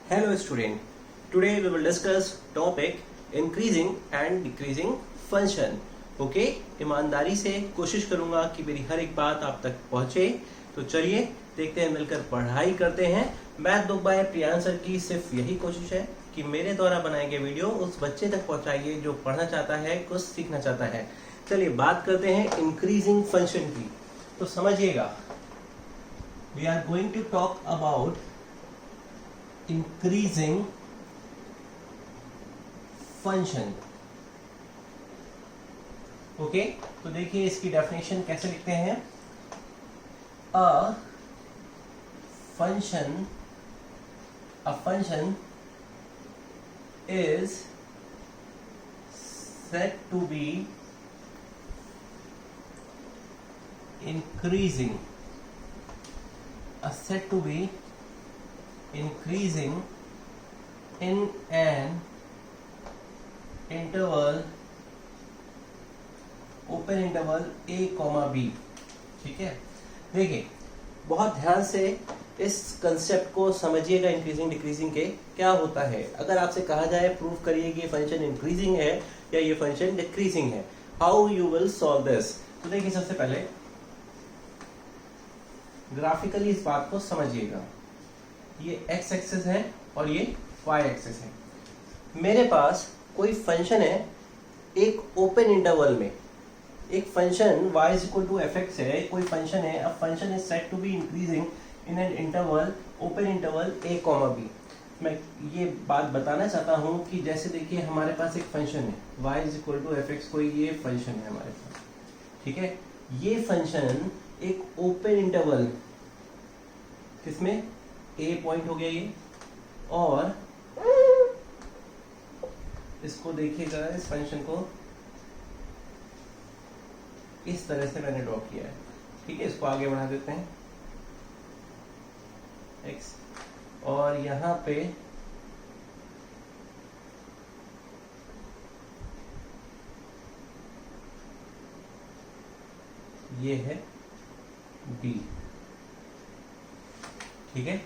Hello student, today we will discuss topic increasing and decreasing function. Okay, ईमानदारी से कोशिश करूंगा कि मेरी हर एक बात आप तक पहुंचे। तो चलिए देखते हैं, मिलकर पढ़ाई करते हैं। Math book by Priyansh sir की सिर्फ यही कोशिश है कि मेरे द्वारा बनाए गए वीडियो उस बच्चे तक पहुंचाइए जो पढ़ना चाहता है, कुछ सीखना चाहता है। चलिए बात करते हैं इंक्रीजिंग फंक्शन की। तो समझिएगा, we are going to talk about increasing function. Okay, तो देखिए इसकी डेफिनेशन कैसे लिखते हैं। A function is said to be increasing in an interval, open interval a, b। ठीक है, देखिए बहुत ध्यान से इस कंसेप्ट को समझिएगा। इंक्रीजिंग डिक्रीजिंग के क्या होता है। अगर आपसे कहा जाए प्रूव करिए कि ये फंक्शन इंक्रीजिंग है या ये फंक्शन डिक्रीजिंग है, how you will solve this. तो देखिए सबसे पहले ग्राफिकली इस बात को समझिएगा। ये x एक्सिस है और ये y एक्सिस है। मेरे पास कोई फंक्शन है एक ओपन इंटरवल में, एक function y is equal to f x है, कोई फंक्शन है। अब function is said to be increasing in an interval, open interval a, b। मैं ये बात बताना चाहता हूँ कि जैसे देखिए हमारे पास एक फंक्शन है y is equal to f x, कोई ये फंक्शन है हमारे पास, ठीक है। ये फंक्शन एक ओपन इंटरवल, किसमें a पॉइंट हो गया ये, और इसको देखिएगा, इस फंक्शन को इस तरह से मैंने ड्रॉ किया है, ठीक है। इसको आगे बढ़ा देते हैं x, और यहां पे ये है b, ठीक है।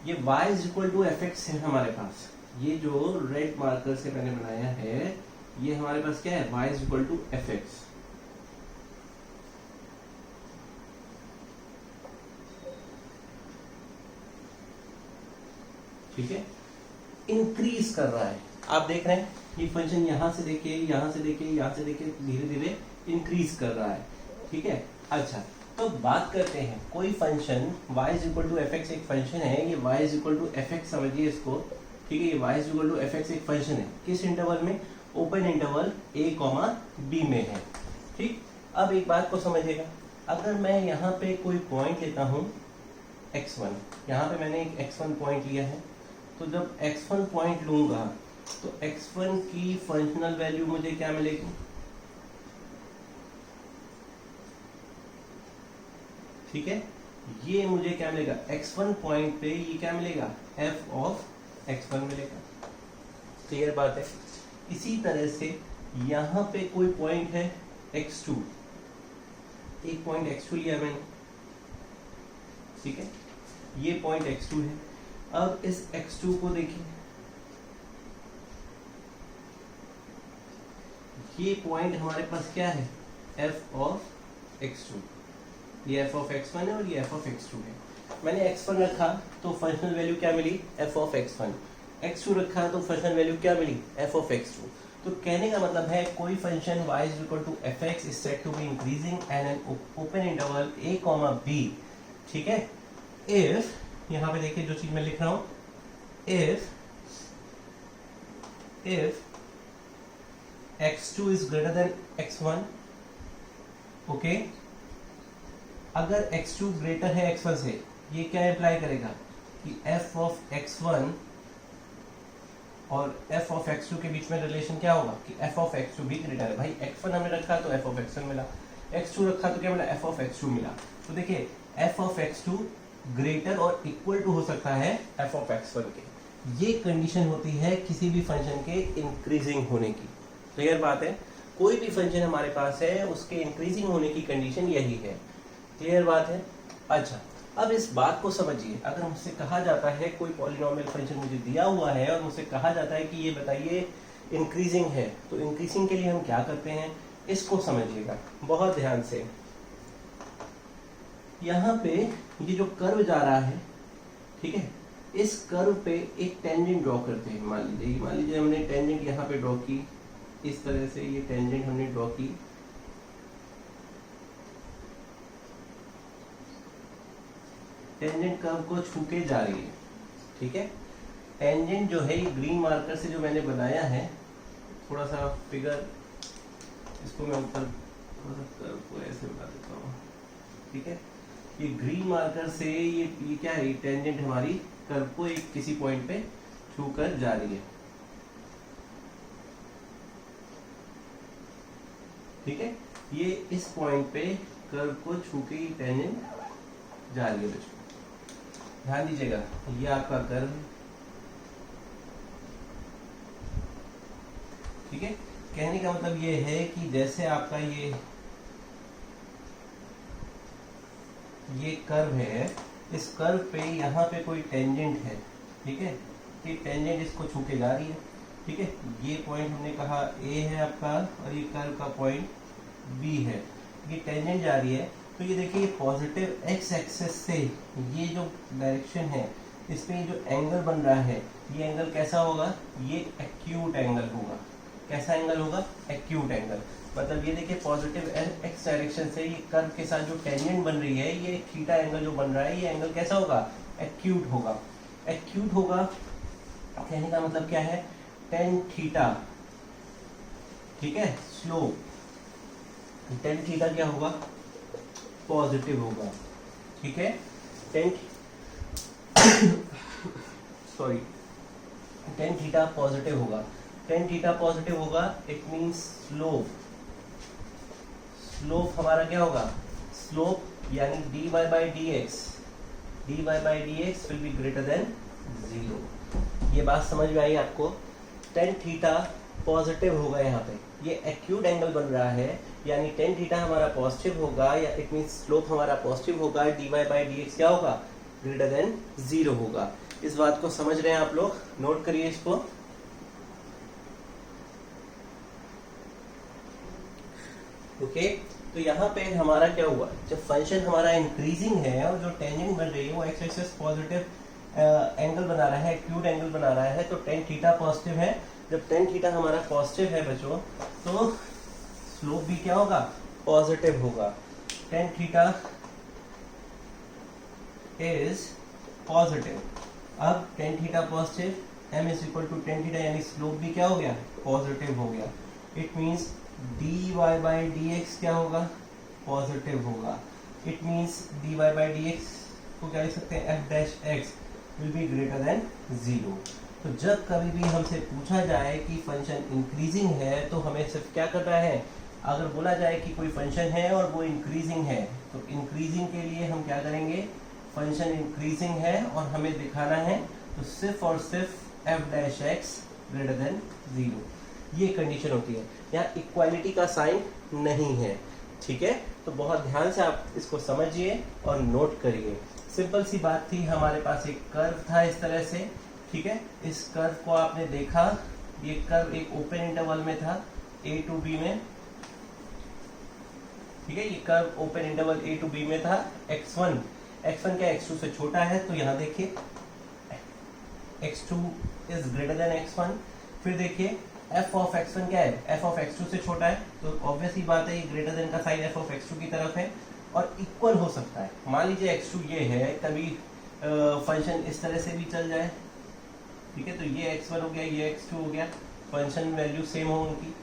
ये y is equal to f x है हमारे पास। ये जो रेड मार्कर से मैंने बनाया है ये हमारे पास क्या है, y is equal to f x. ठीक है, इंक्रीज कर रहा है। आप देख रहे हैं ये फंक्शन यहां से देखिए, यहां से देखिए, यहां से देखिए, धीरे धीरे इंक्रीज कर रहा है, ठीक है। अच्छा, तो बात करते हैं कोई function y is equal to f x एक फंक्शन है। ये y is equal to f x समझिए इसको, ठीक है। ये y is equal to f x एक फंक्शन है, किस इंटरवल में, ओपन इंटरवल a, b में है, ठीक। अब एक बात को समझिएगा, अगर मैं यहाँ पे कोई पॉइंट लेता हूँ x1, यहाँ पे मैंने एक x1 पॉइंट लिया है, तो जब x1 पॉइंट लूंगा तो x1 की फंक्शनल वैल्यू मुझे क्या मिलेगी, ठीक है। ये मुझे क्या मिलेगा, x1 पॉइंट पे ये क्या मिलेगा, f ऑफ x1 मिलेगा। क्लियर बात है। इसी तरह से यहां पे कोई पॉइंट है x2, एक पॉइंट x2 लिया मैंने, ठीक है। ये पॉइंट x2 है। अब इस x2 को देखिए, ये पॉइंट हमारे पास क्या है, f ऑफ x2। ये f ऑफ x1 है और ये f ऑफ x2 है। मैंने x1 रखा तो फंक्शनल वैल्यू क्या मिली, f ऑफ x1। x2 रखा तो फंक्शनल वैल्यू क्या मिली, f ऑफ x2। तो कहने का मतलब है कोई function y is equal to f x is said to be increasing and an open interval a, b, ठीक है। इफ, यहाँ पे देखिए जो चीज मैं लिख रहा हूं, if x2 is greater than x1, okay. अगर x2 ग्रेटर है x1 से, ये क्या इंप्लाई करेगा कि f ऑफ x1 और f ऑफ x2 के बीच में रिलेशन क्या होगा कि f ऑफ x2 भी ग्रेटर है। भाई x1 हमने रखा तो f ऑफ x1 मिला, x2 रखा तो क्या मिला, f ऑफ x2 मिला। तो देखिए f ऑफ x2 ग्रेटर और इक्वल टू हो सकता है f ऑफ x1 के। ये कंडीशन होती है किसी भी फंक्शन के इंक्रीजिंग होने की। क्लियर बात है। कोई भी फंक्शन हमारे पास है उसके इंक्रीजिंग होने की कंडीशन यही है। क्लियर बात है। अच्छा, अब इस बात को समझिए, अगर मुझसे कहा जाता है कोई पॉलिनोमियल फंक्शन मुझे दिया हुआ है और मुझसे कहा जाता है कि ये बताइए इंक्रीजिंग है, तो इंक्रीजिंग के लिए हम क्या करते हैं, इसको समझिएगा बहुत ध्यान से। यहाँ पे ये जो कर्व जा रहा है, ठीक है, इस कर्व पे एक टेंजेंट ड्रॉ करते हैं। मान लीजिए हमने टेंजेंट यहाँ पे ड्रॉ की, इस तरह से ये टेंजेंट हमने ड्रॉ की। टेंजेंट कर्व को छू के जा रही है, ठीक है। टेंजेंट जो है ये ग्रीन मार्कर से जो मैंने बनाया है, थोड़ा सा फिगर इसको मैं ऊपर थोड़ा सा कर्व को ऐसे बना देता हूँ, ठीक है। ये ग्रीन मार्कर से ये क्या है, टेंजेंट हमारी कर्व को एक किसी पॉइंट पे छू कर जा रही है, ठीक है। ये इस पॉइंट पे कर्व को छू के टेंजेंट जा रही है बच्चों, ध्यान दीजिएगा। ये आपका कर्व है, ठीक है। कहने का मतलब ये है कि जैसे आपका ये कर्व है, इस कर्व पे यहाँ पे कोई टेंजेंट है, ठीक है। ये टेंजेंट इसको छू के जा रही है, ठीक है। ये पॉइंट हमने कहा ए है आपका और ये कर्व का पॉइंट बी है, ये टेंजेंट जा रही है। तो ये देखिए पॉजिटिव एक्स एक्सेस से ये जो डायरेक्शन है, इसमें ये जो एंगल बन रहा है, ये एंगल कैसा होगा, ये एक्यूट एंगल होगा। कैसा एंगल होगा, एक्यूट एंगल। मतलब ये देखिए पॉजिटिव एक्स डायरेक्शन से ये कर्व के साथ जो टेंजेंट बन रही है, ये थीटा एंगल जो बन रहा है, ये एंगल कैसा होगा, एक्यूट होगा। एक्यूट होगा कहने का मतलब क्या है, टेन थीटा, ठीक है। स्लोप टेन थीटा क्या होगा, पॉजिटिव होगा, ठीक है। Ten sorry ten theta positive होगा। टेन थीटा पॉजिटिव होगा, इट मींस स्लोप हमारा क्या होगा, स्लोप यानी dy by dx will be greater than 0। ये बात समझ में आई आपको। टेन थीटा पॉजिटिव होगा, यहाँ पे ये एक्यूट एंगल बन रहा है, यानी टेन थीटा हमारा पॉजिटिव होगा, या इट मींस स्लोप हमारा पॉजिटिव होगा, dy by dx क्या होगा, ग्रेटर देन 0 होगा। इस बात को समझ रहे हैं आप लोग, नोट करिए इसको। ओके तो यहाँ पे हमारा क्या हुआ, जब फंक्शन हमारा इंक्रीजिंग है और जो टेंजेंट बन रही है वो एक्स एक्सिस पॉजिटिव एंगल बना रहा है, एक्यूट एंगल बना रहा है, तो टेन थीटा पॉजिटिव है। जब टेन थीटा हमारा पॉजिटिव है बच्चों, तो स्लोप भी क्या होगा, पॉजिटिव होगा। Tan theta is positive. अब tan theta positive, m is equal to tan theta, यानी स्लोप भी क्या हो गया, पॉजिटिव हो गया। It means dy by dx क्या होगा, पॉजिटिव होगा। It means dy by dx को क्या लिख सकते हैं, f dash x will be greater than 0। तो जब कभी भी हमसे पूछा जाए कि फंक्शन इंक्रीजिंग है, तो हमें सिर्फ क्या करना है, अगर बोला जाए कि कोई फंक्शन है और वो इंक्रीजिंग है, तो इंक्रीजिंग के लिए हम क्या करेंगे, फंक्शन इंक्रीजिंग है और हमें दिखाना है, तो सिर्फ और सिर्फ f dash x greater than 0, ये कंडीशन होती है। यहाँ इक्वालिटी का साइन नहीं है, ठीक है। तो बहुत ध्यान से आप इसको समझिए और नोट करिए। सिंपल सी बात थी, हमारे पास एक कर्व था इस तरह से, ठीक है। इस कर्व को आपने देखा, ये कर्व एक ओपन इंटरवल में था a to b में, ठीक है। ये curve open interval a to b में था। x1 क्या x2 से छोटा है, तो यहाँ देखिए x2 is greater then x1। फिर देखिए f ऑफ x1 क्या है, f ऑफ x2 से छोटा है, तो ऑब्वियसली बात है ये ग्रेटर देन का साइन f ऑफ x2 की तरफ है और इक्वल हो सकता है। मान लीजिए x2 ये है, कभी फंक्शन इस तरह से भी चल जाए, ठीक है। तो ये x1 हो गया, ये x2 हो गया, फंक्शन वैल्यू सेम हो उनकी,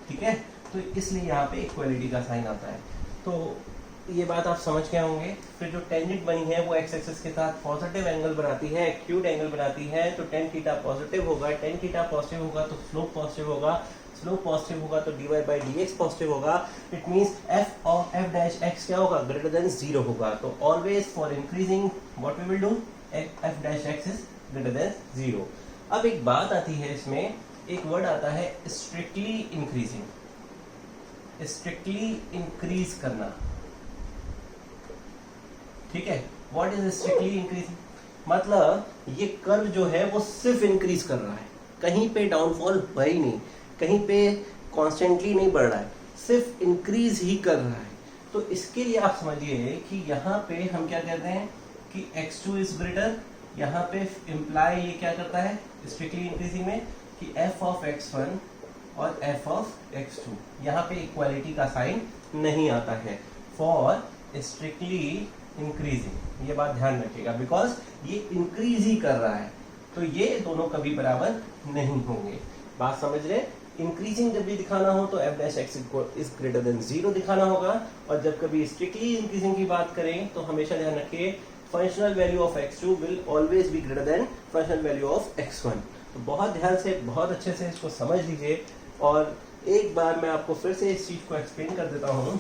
ठीक है। तो इसलिए यहाँ पे इक्वलिटी का साइन आता है। तो ये बात आप समझ गए होंगे। फिर जो टेंजेंट बनी है वो एक्स एक्सिस के साथ पॉजिटिव एंगल बनाती है, एक्यूट एंगल बनाती है, तो टेन थीटा पॉजिटिव होगा। टेन थीटा पॉजिटिव होगा तो स्लोप पॉजिटिव होगा, स्लोप पॉजिटिव होगा तो dy by dx पॉजिटिव होगा। It means f of f dash x क्या होगा, ग्रेटर देन 0 होगा। तो always for increasing what we will do, f dash x is greater than 0। अब एक बात आती है, इसमें एक वर्ड आता है स्ट्रिक्टली इंक्रीजिंग, स्ट्रिक्टली इंक्रीज करना, ठीक है। व्हाट इज स्ट्रिक्टली इंक्रीजिंग, मतलब ये कर्व जो है वो सिर्फ इंक्रीज कर रहा है, कहीं पे डाउनफॉल हुआ ही नहीं, कहीं पे कॉन्स्टेंटली नहीं बढ़ रहा है, सिर्फ इंक्रीज ही कर रहा है। तो इसके लिए आप समझिए कि यहाँ पे हम क्या कहते हैं कि x2 इज ग्रेटर, यहाँ पे इम्प्लाई ये क्या करता है स्ट्रिक्टली इंक्रीजिंग में कि f ऑफ x1 और f ऑफ x2, यहाँ पे इक्वालिटी का साइन नहीं आता है फॉर स्ट्रिक्टली इंक्रीजिंग, ये बात ध्यान रखिएगा, बिकॉज ये इंक्रीज ही कर रहा है, तो ये दोनों कभी बराबर नहीं होंगे। बात समझ रहे? इंक्रीजिंग जब भी दिखाना हो तो f dash x is greater than 0 दिखाना होगा, और जब कभी स्ट्रिक्टली इंक्रीजिंग की बात करें तो हमेशा ध्यान रखिए functional value of x2 will always be greater then functional value of x1। तो बहुत ध्यान से, बहुत अच्छे से इसको समझ लीजिए, और एक बार मैं आपको फिर से इस चीज को एक्सप्लेन कर देता हूँ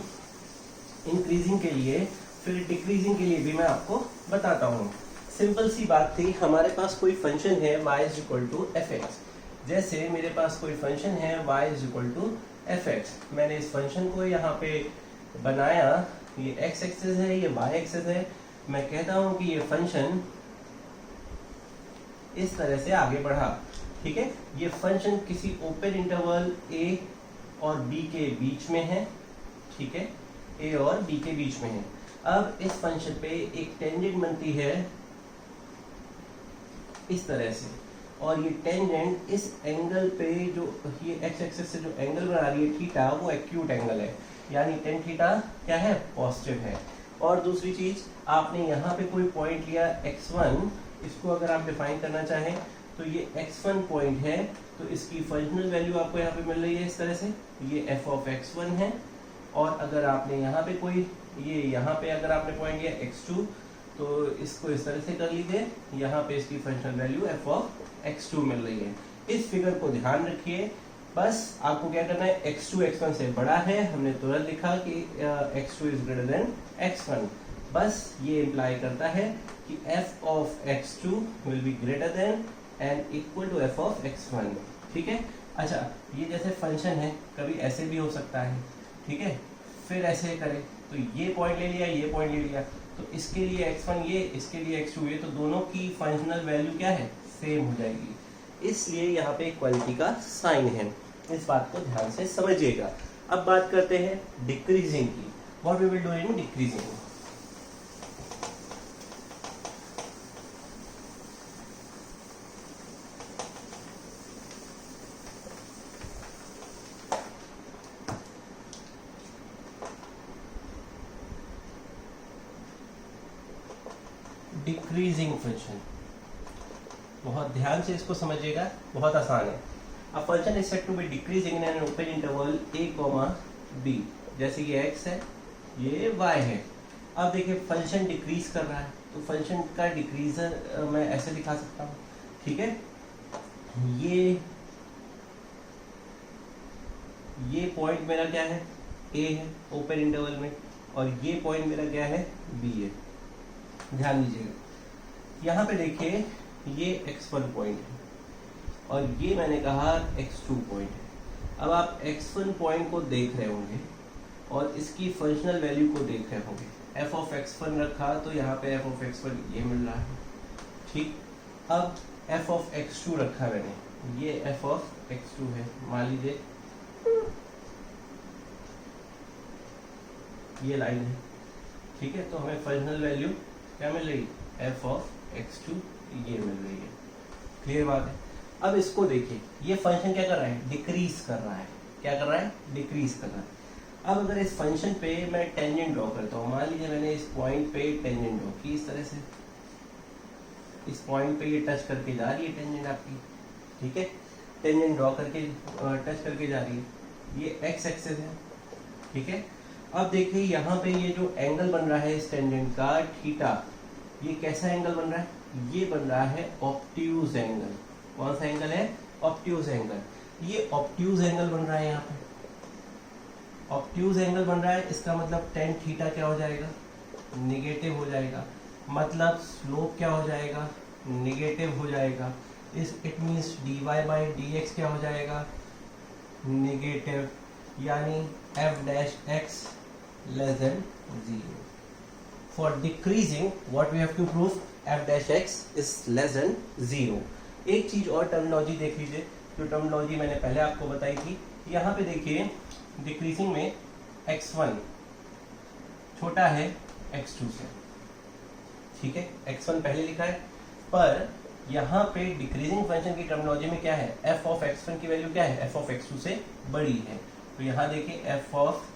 इंक्रीजिंग के लिए, फिर डिक्रीजिंग के लिए भी मैं आपको बताता हूँ। सिंपल सी बात थी, हमारे पास कोई फंक्शन है y is equal to f x, जैसे मेरे पास कोई फंक्शन है y is equal to f x, मैंने इस फंक्शन को यहाँ पे बनाया, ये x एक्सिस है, ये y एक्सिस है, मैं कहता हूँ कि ये फंक्शन इस तरह से आगे बढ़ा, ठीक है, ये फंक्शन किसी ओपन इंटरवल a और b के बीच में है, ठीक है, a और b के बीच में है। अब इस फंक्शन पे एक टेंजेंट बनती है इस तरह से, और ये टेंजेंट इस एंगल पे जो ये x एक्सिस से जो एंगल बना रही है थीटा, वो एक्यूट एंगल है, यानी टेन थीटा क्या है, पॉजिटिव है। और दूसरी चीज, आपने यहाँ पे कोई पॉइंट लिया x1, इसको अगर आप डिफाइन करना चाहें तो ये x1 पॉइंट है, तो इसकी फंक्शनल वैल्यू आपको यहाँ पे मिल रही है इस तरह से, ये f ऑफ x1 है। और अगर आपने यहाँ पे कोई ये यहाँ पे अगर आपने पॉइंट लिया x2, तो इसको इस तरह से कर लीजिए, यहाँ पे इसकी functional value f of x2 मिल रही है। इस फिगर को ध्यान रखिए, बस आपको क्या करना है, x2 x1 से बड़ा है, हमने तुरंत लिखा कि x2 is greater then x1, बस ये इम्प्लाई करता है कि f of x2 will be greater than and equal to f of x1, ठीक है। अच्छा, ये जैसे फंक्शन है, कभी ऐसे भी हो सकता है, ठीक है, फिर ऐसे करें तो ये पॉइंट ले लिया, ये पॉइंट ले लिया, तो इसके लिए x1 ये, इसके लिए x2 ये, तो दोनों की फंक्शनल वैल्यू क्या है, सेम हो जाएगी, इसलिए यहाँ पे इक्वालिटी का साइन है, इस बात को ध्यान से समझिएगा। अब बात करते हैं डिक्रीजिंग की, what we will do in decreasing. Decreasing function, बहुत ध्यान से इसको समझिएगा, बहुत आसान है। A function is said to be decreasing in an open interval a, b, जैसे ये x है, ये y है। अब देखिए फंक्शन डिक्रीज कर रहा है, तो फंक्शन का डिक्रीजर मैं ऐसे दिखा सकता हूँ, ठीक है, ये पॉइंट मेरा क्या है, a है ओपन इंटरवल में, और ये पॉइंट मेरा क्या है, b है। ध्यान दीजिएगा, यहाँ पे देखिए ये x1 पॉइंट है और ये मैंने कहा x2 पॉइंट है। अब आप x1 पॉइंट को देख रहे होंगे और इसकी फंक्शनल वैल्यू को देख रहे होंगे, f ऑफ x1 रखा तो यहाँ पे f ऑफ x1 ये मिल रहा है, ठीक। अब f ऑफ x2 रखा मैंने, ये f ऑफ x2 है, मान लीजिए ये लाइन है, ठीक है, तो हमें फंक्शनल वैल्यू क्या मिल रही, f ऑफ x2 ये मिल रही है, क्लियर बात है। अब इसको देखिए, ये फंक्शन क्या कर रहा है, डिक्रीज कर रहा है, क्या कर रहा है, डिक्रीज कर रहा है। अब अगर इस फंक्शन पे मैं टेंजेंट ड्रॉ करता हूँ, मान लीजिए मैंने इस पॉइंट पे टेंजेंट ड्रॉ की इस तरह से, इस पॉइंट पे ये टच करके जा रही है टेंजेंट आपकी, ठीक है, टेंजेंट ड्रॉ करके टच करके जा रही है, ये x एक्सिस है, ठीक है। अब देखिए यहाँ पे ये जो एंगल बन रहा है इस टेंजेंट का थीटा, ये कैसा एंगल बन रहा है, ये बन रहा है ऑब्ट्यूज एंगल। कौन सा एंगल है, ऑब्ट्यूज एंगल। ये ऑब्ट्यूज एंगल बन रहा है, यहाँ पे ऑब्ट्यूज एंगल बन रहा है, इसका मतलब टेन थीटा क्या हो जाएगा, निगेटिव हो जाएगा, मतलब स्लोप क्या हो जाएगा, निगेटिव हो जाएगा। It means dy by dx क्या हो जाएगा, निगेटिव, यानी f dash x less than 0। for decreasing what we have to prove f dash x is less than 0. एक चीज और टर्मिनोलॉजी देख लीजिए, जो टर्मिनोलॉजी मैंने पहले आपको बताई थी। यहाँ पे देखिए डिक्रीजिंग में x1 छोटा है x2 से, ठीक है, x1 पहले लिखा है, पर यहाँ पे डिक्रीजिंग फंक्शन की टर्मिनोलॉजी में क्या है, f ऑफ x1 की वैल्यू क्या है, f ऑफ x2 से बड़ी है। तो यहाँ देखिए f of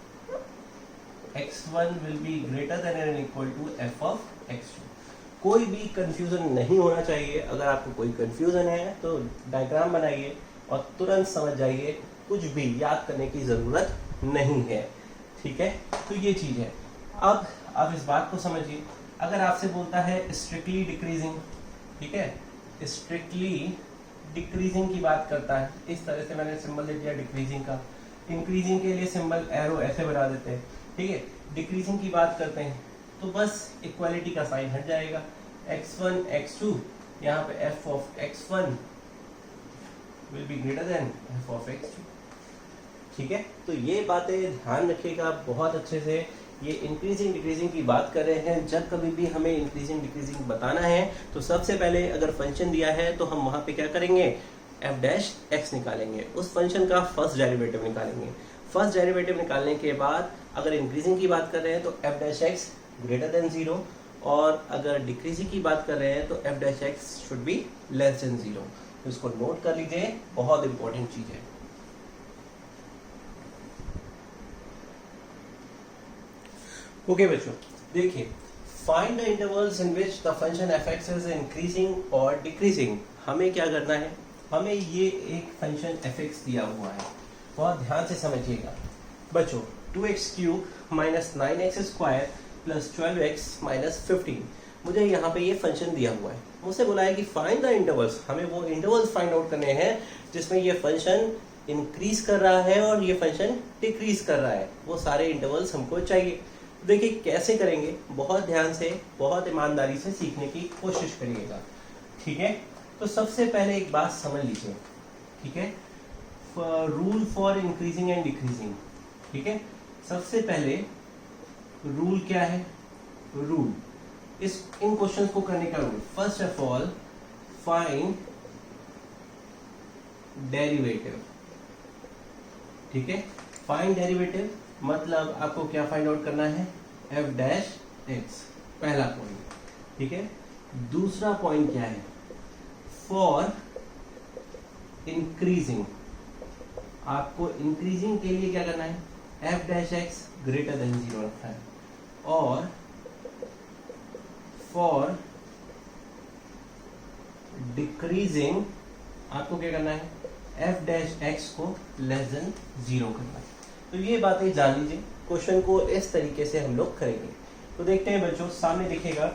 x1 will be greater than और equal to f of x2। कोई भी कंफ्यूजन नहीं होना चाहिए। अगर आपको कोई कंफ्यूजन है तो डायग्राम बनाइए और तुरंत समझ जाइए, कुछ भी याद करने की जरूरत नहीं है, ठीक है। तो ये चीज है। अब आप इस बात को समझिए, अगर आपसे बोलता है स्ट्रिक्टली डिक्रीजिंग, ठीक है, स्ट्रिक्टली डिक्रीजिंग की बात करता है, इस तरह से मैंने सिंबल दे दिया डिक्रीजिंग का। इंक्रीजिंग के लिए सिंबल एरो ऐसे बना देते हैं, ठीक है। डिक्रीजिंग की बात करते हैं तो बस इक्वालिटी का साइन हट जाएगा, x1 x2, यहाँ पे f of x1 will be greater then f of x2, ठीक है। तो ये बातें ध्यान रखिएगा बहुत अच्छे से। ये इंक्रीजिंग डिक्रीजिंग की बात कर रहे हैं। जब कभी भी हमें इंक्रीजिंग डिक्रीजिंग बताना है तो सबसे पहले अगर फंक्शन दिया है तो हम वहां पे क्या करेंगे, f डैश x निकालेंगे, उस फंक्शन का फर्स्ट डेरिवेटिव निकालेंगे। फर्स्ट डेरिवेटिव निकालने के बाद अगर इंक्रीजिंग की बात कर रहे हैं तो f dash x greater than 0, और अगर डिक्रीजिंग की बात कर रहे हैं तो f dash x should be less than 0। तो इसको नोट कर लीजिए, बहुत इंपॉर्टेंट चीज है। ओके बच्चों, देखिए, find the intervals in which the function f(x) is increasing और डिक्रीजिंग। हमें क्या करना है, हमें ये एक फंक्शन f(x) दिया हुआ है, बहुत ध्यान से समझिएगा बच्चों। 2x³ minus 9x² plus 12x minus 15, मुझे यहाँ पे ये फंक्शन दिया हुआ है। मुझसे बोला है कि फाइंड द इंटरवल्स, हमें वो इंटरवल्स फाइंड आउट करने हैं जिसमें ये फंक्शन इंक्रीज कर रहा है और ये फंक्शन डिक्रीज कर रहा है। वो सारे इंटरवल्स हमको चाहिए। देखिए कैसे करेंगे, बहुत ध्यान से, बहुत ईमानदारी से सीखने की कोशिश करिएगा, ठीक है। तो सबसे पहले एक बात समझ लीजिए, ठीक है, rule for increasing and decreasing, ठीक है। सबसे पहले रूल क्या है, रूल इन क्वेश्चंस को करने का rule, first of all find derivative, ठीक है। फाइंड डेरिवेटिव मतलब आपको क्या फाइंड आउट करना है, f डैश x, पहला पॉइंट, ठीक है। दूसरा पॉइंट क्या है, फॉर इंक्रीजिंग, आपको इंक्रीजिंग के लिए क्या करना है, f dash x greater than 0 रखना है, और फॉर डिक्रीजिंग आपको क्या करना है, f डैश x को लेस देन 0 करना है। तो ये बातें जान लीजिए, क्वेश्चन को इस तरीके से हम लोग करेंगे। तो देखते हैं बच्चों, सामने दिखेगा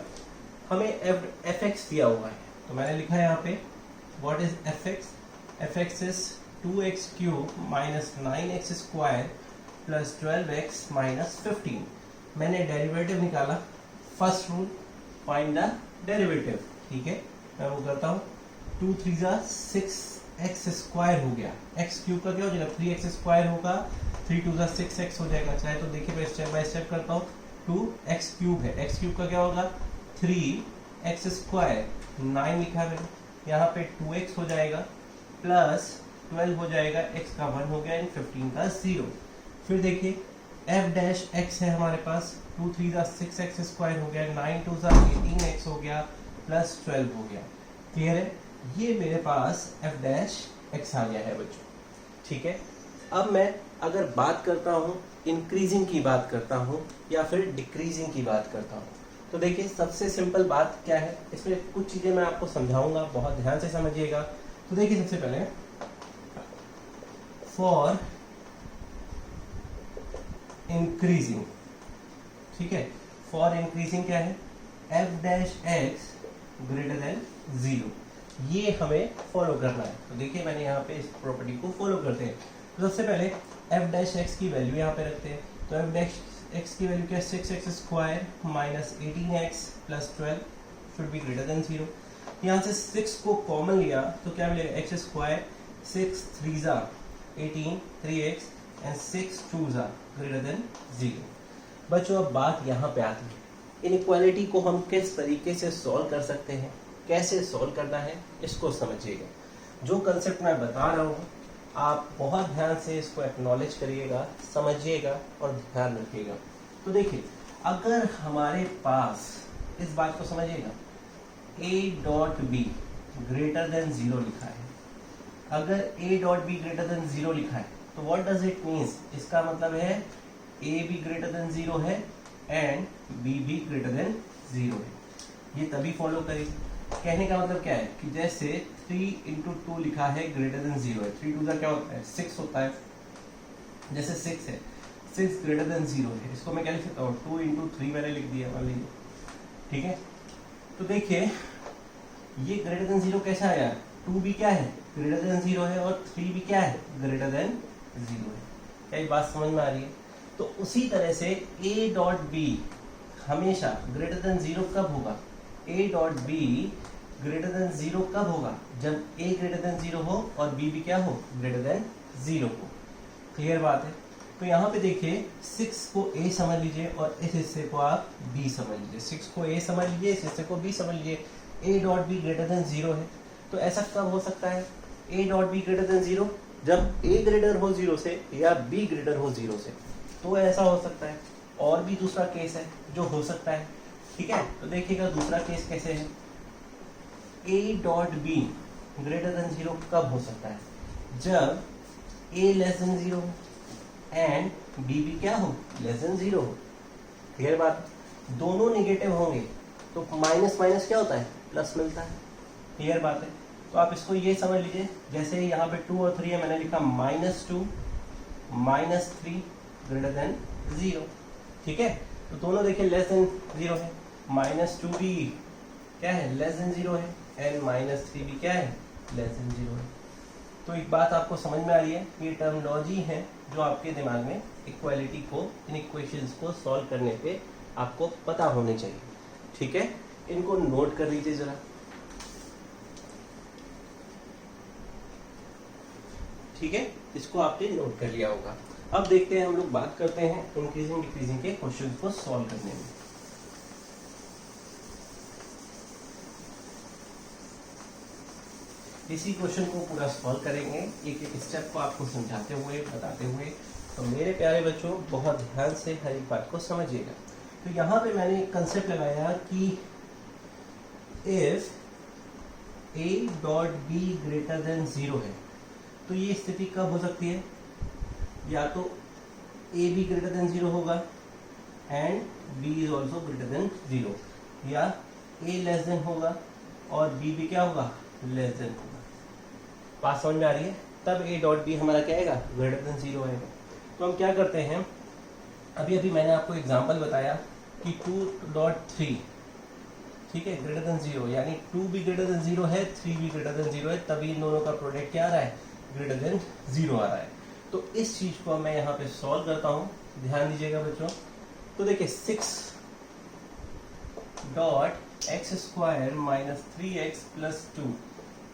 हमें f(x) दिया हुआ है, तो मैंने लिखा है यहाँ पे what is f(x)? f(x) is 2x³ minus 9x² plus 12x minus 15। मैंने डेरिवेटिव निकाला, first rule find the derivative, ठीक है। मैं वो करता हूँ, 2 3 6x² हो गया, x³ का क्या हो जाएगा, 3x² होगा, 3 2 6x हो जाएगा। चाहे तो देखिए मैं स्टेप बाय स्टेप करता हूँ। 2x³ है, x³ का क्या होगा, 3x², 9 लिखा है मैंने, यहाँ पे 2x हो जाएगा प्लस 12 हो जाएगा, x का 1 हो गया एंड 15 का 0। फिर देखिए f डैश x है हमारे पास, 2 3 6x² हो गया, 9 2 18x हो गया प्लस 12 हो गया। क्लियर है, ये मेरे पास f डैश x आ गया है बच्चों, ठीक है। अब मैं अगर बात करता हूँ इंक्रीजिंग की बात करता हूँ या फिर डिक्रीजिंग की बात करता हूँ, तो देखिए सबसे सिंपल बात क्या है, इसमें कुछ चीजें मैं आपको समझाऊंगा, बहुत ध्यान से समझिएगा। तो देखिए सबसे पहले फॉर इंक्रीजिंग, ठीक है, फॉर इंक्रीजिंग क्या है, f dash x greater than 0, ये हमें फॉलो करना है। तो देखिए मैंने यहाँ पे इस प्रॉपर्टी को फॉलो करते हैं। तो सबसे पहले f डैश x की वैल्यू यहाँ पे रखते हैं, तो f डैश x की वैल्यू क्या है, 6x² minus 18x plus 12 should be greater than 0। यहाँ से 6 को कॉमन लिया तो क्या मिलेगा, x², 6 3 18 3x and 6 2 greater than 0। बच्चों अब बात यहाँ पे आती है, इनइक्वालिटी को हम किस तरीके से सॉल्व कर सकते हैं, कैसे सॉल्व करना है, इसको समझिएगा। जो कंसेप्ट मैं बता रहा हूँ आप बहुत ध्यान से इसको एक्नॉलेज करिएगा, समझिएगा और ध्यान रखिएगा। तो देखिए, अगर हमारे पास, इस बात को समझिएगा, a dot B greater than 0 लिखा है, अगर a dot B greater than 0 लिखा है तो व्हाट डज इट मीन्स, इसका मतलब है a भी ग्रेटर देन 0 है एंड b भी ग्रेटर देन 0 है। ये तभी फॉलो करेगी। कहने का मतलब क्या है कि जैसे 3 इंटू 2 लिखा है ग्रेटर देन 0 है, 3 2 क्या होता है 6 होता है, जैसे 6 है, 6 ग्रेटर देन 0 है, इसको मैं क्या लिख सकता हूँ 2 इंटू 3 मैंने लिख दिया, मान लीजिए, ठीक है। तो देखिए ये ग्रेटर देन 0 कैसा आया, 2 भी क्या है ग्रेटर देन 0 है और 3 भी क्या है ग्रेटर देन 0 है। क्या ये बात समझ में आ रही है? तो उसी तरह से a डॉट बी हमेशा ग्रेटर देन 0 कब होगा, a dot B greater than 0 कब होगा, जब a ग्रेटर देन 0 हो और b भी क्या हो ग्रेटर देन 0 हो। क्लियर बात है? तो यहाँ पे देखिए 6 को a समझ लीजिए और इस हिस्से को आप b समझ लीजिए, 6 को a समझ लीजिए, इस हिस्से को b समझ लीजिए। a dot B greater than 0 है, तो ऐसा कब हो सकता है a dot B greater than 0, जब a ग्रेटर हो 0 से या b ग्रेटर हो 0 से, तो ऐसा हो सकता है। और भी दूसरा केस है जो हो सकता है, ठीक है। तो देखिएगा दूसरा केस कैसे है, a dot B greater than 0 कब हो सकता है, जब a लेस देन 0 हो एंड b भी क्या हो लेस देन 0 हो। क्लियर बात? दोनों नेगेटिव होंगे तो माइनस माइनस क्या होता है प्लस मिलता है। क्लियर बात है? तो आप इसको ये समझ लीजिए, जैसे यहाँ पे 2 और 3 है, मैंने लिखा -2 -3 ग्रेटर देन 0, ठीक है। तो दोनों देखिए लेस देन 0 है, -2 भी क्या है लेस देन 0 है एंड -3 भी क्या है लेस देन 0 है। तो एक बात आपको समझ में आ रही है, ये टर्मिनोलॉजी है जो आपके दिमाग में इक्वालिटी को, इन इक्वेशंस को सॉल्व करने पे आपको पता होने चाहिए, ठीक है। इनको नोट कर लीजिए जरा, ठीक है, इसको आपने नोट कर लिया होगा। अब देखते हैं, हम लोग बात करते हैं इंक्रीजिंग डिक्रीजिंग के क्वेश्चन को सॉल्व करने में। इसी क्वेश्चन को पूरा सॉल्व करेंगे, एक एक स्टेप को आपको समझाते हुए, बताते हुए। तो मेरे प्यारे बच्चों बहुत ध्यान से हर एक बात को समझिएगा। तो यहाँ पे मैंने एक कंसेप्ट लगाया कि if a dot B greater than 0 है, तो ये स्थिति कब हो सकती है, या तो a भी ग्रेटर देन 0 होगा and b is also greater than 0, या a लेस देन होगा और b भी क्या होगा लेस देन होगा। बात समझ में आ रही है? तब a डॉट बी हमारा क्या आएगा ग्रेटर देन 0 आएगा। तो हम क्या करते हैं, अभी अभी मैंने आपको एग्जांपल बताया कि 2.3, ठीक है, ग्रेटर देन 0, यानी 2 भी ग्रेटर देन 0 है, 3 भी ग्रेटर देन 0 है, तभी इन दोनों का प्रोडक्ट क्या आ रहा है ग्रेटर देन 0 आ रहा है। तो इस चीज को मैं यहाँ पे सॉल्व करता हूँ, ध्यान दीजिएगा बच्चों। तो देखिए 6 dot x square minus 3x plus 2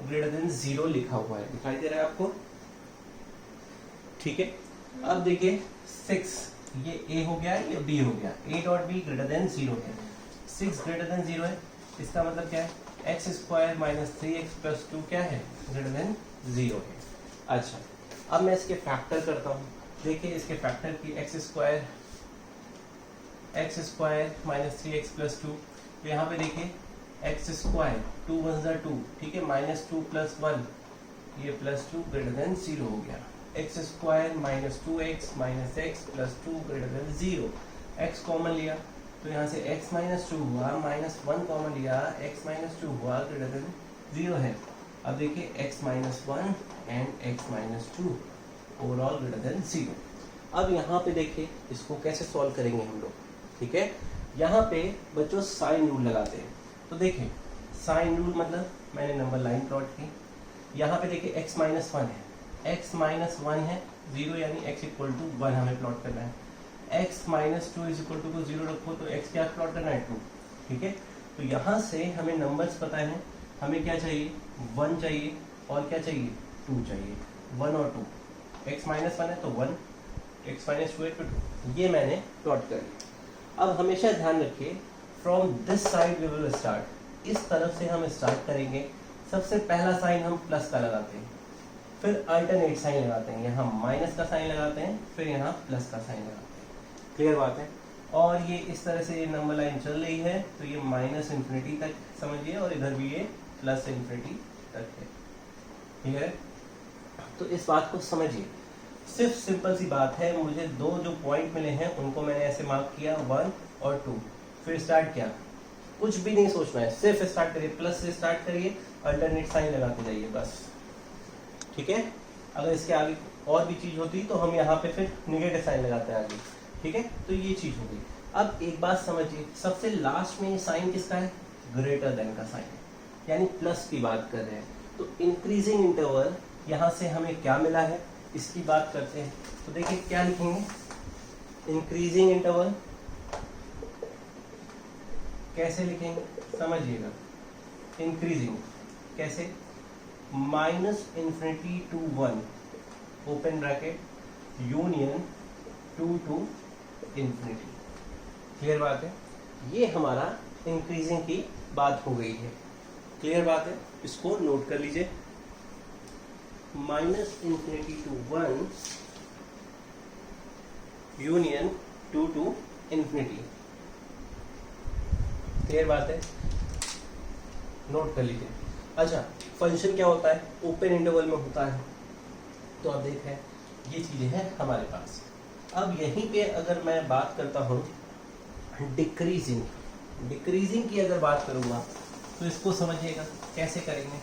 greater than 0 लिखा हुआ है, दिखाई दे रहा है आपको, ठीक है। अब देखिए 6, ये a हो गया, ये b हो गया, a dot B greater than 0 है, 6 ग्रेटर देन 0 है, इसका मतलब क्या है x square minus 3x plus 2 क्या है ग्रेटर देन 0 है। अच्छा, अब मैं इसके फैक्टर करता हूँ। देखिए इसके फैक्टर की x square minus 3x plus 2, तो यहाँ पे देखिए एक्स स्क्वायर 2 × 2, ठीक है, -2 + 1, ये +2 ग्रेटर देन 0 हो गया। X square minus 2x minus x plus 2 greater than 0, x common लिया तो यहाँ से x माइनस 2 हुआ, -1 कॉमन लिया, x माइनस 2 हुआ, ग्रेटर देन 0 है। अब देखिए x minus 1 and x minus 2 overall greater than 0। अब यहाँ पे देखिए इसको कैसे सॉल्व करेंगे हम लोग, ठीक है। यहाँ पे बच्चों साइन रूल लगाते हैं। तो देखिए साइन रूल मतलब मैंने नंबर लाइन प्लॉट की, यहाँ पे देखिए x माइनस 1 है, x माइनस 1 है 0, यानी x इक्वल टू 1 हमें प्लॉट करना है। x minus 2 is equal to को 0 रखो तो x क्या प्लॉट करना है 2, ठीक है। तो यहाँ से हमें नंबर्स पता है, हमें क्या चाहिए 1 चाहिए और क्या चाहिए 2 चाहिए, 1 और 2। x माइनस 1 है तो 1, x माइनस 2 है तो 2, ये मैंने प्लॉट कर लिया। अब हमेशा ध्यान रखिए from this side we will start, इस तरफ से हम स्टार्ट करेंगे। सबसे पहला साइन हम प्लस का लगाते हैं, फिर अल्टरनेट साइन लगाते हैं, यहाँ माइनस का साइन लगाते हैं, फिर यहाँ प्लस का साइन लगाते हैं। क्लियर बात है। और ये इस तरह से ये नंबर लाइन चल रही है, तो ये माइनस इन्फिनिटी तक समझिए, और इधर भी ये प्लस इन्फिनिटी तक है। ठीक है, तो इस बात को समझिए। सिर्फ सिंपल सी बात है, मुझे दो जो पॉइंट मिले हैं उनको मैंने ऐसे मार्क किया 1 और 2, फिर स्टार्ट किया। कुछ भी नहीं सोचना है, सिर्फ स्टार्ट करिए, प्लस से स्टार्ट करिए, अल्टरनेट साइन लगाते जाइए बस। ठीक है, अगर इसके आगे और भी चीज होती तो हम यहाँ पे फिर निगेटिव साइन लगाते हैं आगे। ठीक है, तो ये चीज होगी। अब एक बात समझिए, सबसे लास्ट में ये साइन किसका है? ग्रेटर देन का साइन है, यानी प्लस की बात कर रहे हैं। तो इंक्रीजिंग इंटरवल यहाँ से हमें क्या मिला है इसकी बात करते हैं। तो देखिए क्या लिखेंगे, इंक्रीजिंग इंटरवल कैसे लिखेंगे समझिएगा। इंक्रीजिंग कैसे? Minus infinity to 1 open bracket union 2 to infinity. Clear बात है, ये हमारा इंक्रीजिंग की बात हो गई है। क्लियर बात है, इसको नोट कर लीजिए। Minus infinity to 1 union 2 to infinity. Clear बात है, नोट कर लीजिए। अच्छा, फंक्शन क्या होता है? ओपन इंटरवल में होता है। तो अब देखें, ये चीजें हैं हमारे पास। अब यहीं पे अगर मैं बात करता हूं डिक्रीजिंग, डिक्रीजिंग की अगर बात करूंगा तो इसको समझिएगा कैसे करेंगे।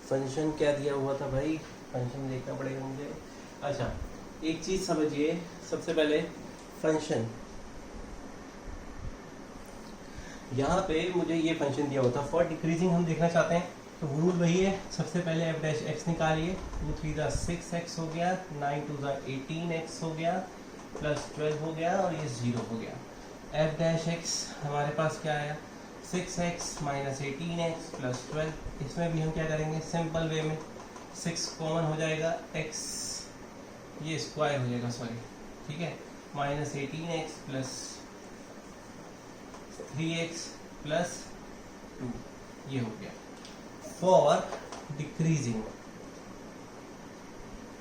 फंक्शन क्या दिया हुआ था भाई, फंक्शन देखना पड़ेगा मुझे। अच्छा, एक चीज समझिए, सबसे पहले फंक्शन, यहाँ पे मुझे ये फंक्शन दिया हुआ था। फॉर डिक्रीजिंग हम देखना चाहते हैं तो रूल वही है, सबसे पहले f डैश एक्स निकालिए। 2 3 6x हो गया, 9 2 18x हो गया, प्लस 12 हो गया, और ये 0 हो गया। f डैश एक्स हमारे पास क्या आया? 6x minus 18x plus 12। इसमें भी हम क्या करेंगे, सिंपल वे में 6 कॉमन हो जाएगा, x ये स्क्वायर हो जाएगा, सॉरी, ठीक है, minus 18x plus 3x plus 2, ये हो गया। फॉर डिक्रीजिंग,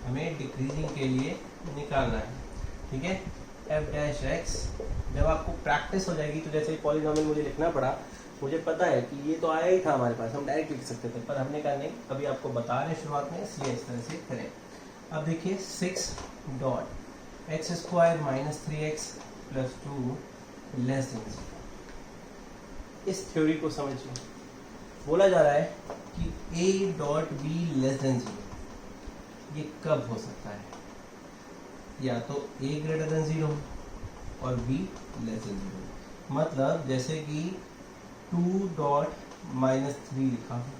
हमें डिक्रीजिंग के लिए निकालना है। ठीक है, f डैश एक्स, जब आपको प्रैक्टिस हो जाएगी तो जैसे पॉलिनोमियल मुझे लिखना पड़ा, मुझे पता है कि ये तो आया ही था हमारे पास, हम डायरेक्ट लिख सकते थे, पर हमने कहा नहीं, अभी आपको बता रहे शुरुआत में, इसलिए इस तरह से करें। अब देखिए 6 dot x square minus 3x plus 2 less than 0। इस थ्योरी को समझिए। बोला जा रहा है कि a dot be less than 0, ये कब हो सकता है? या तो a ग्रेटर देन 0 और b लेस देन 0। मतलब जैसे कि 2 डॉट माइनस 3 लिखा हो,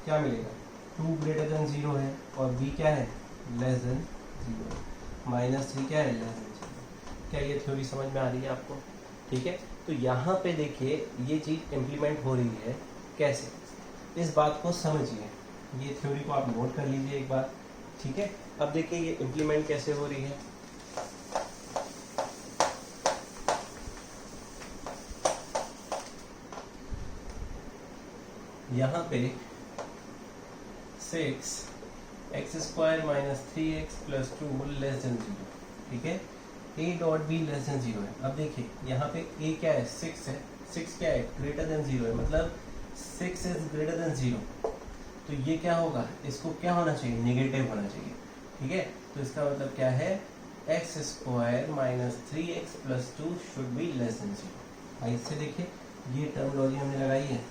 क्या मिलेगा? 2 ग्रेटर देन 0 है और b क्या है? Less than 0। माइनस 3 क्या है? Less than 0। क्या ये थ्योरी समझ में आ रही है आपको? ठीक है, तो यहाँ पे देखिए ये चीज़ इम्प्लीमेंट हो रही है कैसे, इस बात को समझिए। ये थ्योरी को आप नोट कर लीजिए एक बार। ठीक है, अब देखिए ये इम्प्लीमेंट कैसे हो रही है। यहाँ पे 6x square minus 3x plus 2 less than 0। ठीक है, a dot be less than 0 है। अब देखिए यहाँ पे a क्या है? 6 है। 6 क्या है? ग्रेटर देन 0 है, मतलब 6 इज ग्रेटर देन 0। तो ये क्या होगा? इसको क्या होना चाहिए? नेगेटिव होना चाहिए। ठीक है, तो इसका मतलब क्या है? X square minus 3x plus 2 should be less than 0। भाई इससे देखिए ये टर्मोलॉजी हमने लगाई है।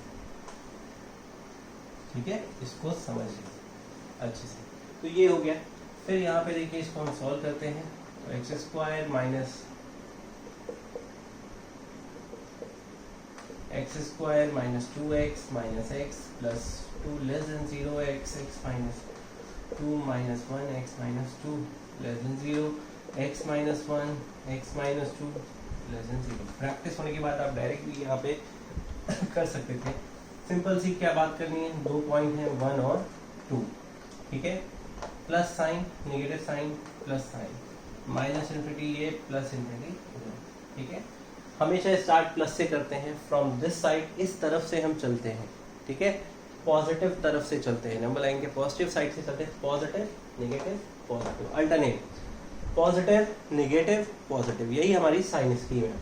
ठीक है, इसको समझिए अच्छे से। तो ये हो गया। फिर यहाँ पे देखिए इसको हम सॉल्व करते हैं, तो x square minus x square minus 2x minus x plus 2 less than 0, x minus 2 minus 1 x minus 2 less than 0, x minus 1 x minus 2 less than 0। Practice होने के बाद आप डायरेक्ट भी यहाँ पे कर सकते थे, सिंपल सी क्या बात करनी है, 2 पॉइंट है 1 और 2, ठीक है। Plus sign, negative sign, plus sign, minus infinity ये, प्लस इन्फिनिटी, ठीक है। हमेशा स्टार्ट प्लस से करते हैं, फ्रॉम दिस साइड, इस तरफ से हम चलते हैं, ठीक है। पॉजिटिव तरफ से चलते हैं, नंबर लाइन के पॉजिटिव साइड से चलते हैं, positive negative positive, alternate, positive negative positive, यही हमारी साइन स्कीम है,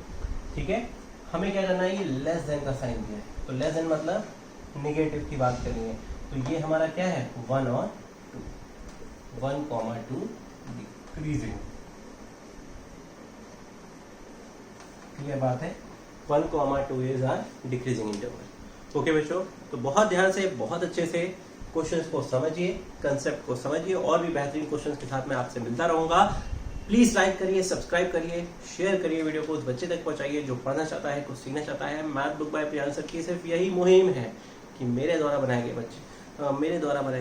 ठीक है। हमें क्या करना है, ये लेस देन का साइन दिया है, तो लेस देन मतलब नेगेटिव की बात करनी है, तो ये हमारा क्या है 1 और 2, 1,2 डिक्रीजिंग, क्लियर बात है, 1,2 is are decreasing interval. Okay बच्चों, तो बहुत ध्यान से, बहुत अच्छे से क्वेश्चंस को समझिए, कंसेप्ट को समझिए, और भी बेहतरीन क्वेश्चंस के साथ मैं आपसे मिलता रहूंगा। प्लीज लाइक करिए, सब्सक्राइब करिए, शेयर करिए, वीडियो को उस बच्चे तक पहुंचाइए जो पढ़ना चाहता है, कुछ सीखना चाहता है। Math book by Priyansh sir की सिर्फ यही मुहिम है कि मेरे द्वारा बनाए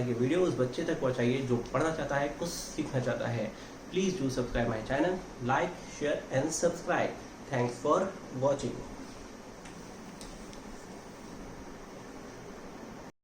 गए वीडियो उस बच्चे तक पहुंचाइए जो पढ़ना चाहता है, कुछ सीखना चाहता है। Please do subscribe my channel, like share and subscribe. Thanks for watching.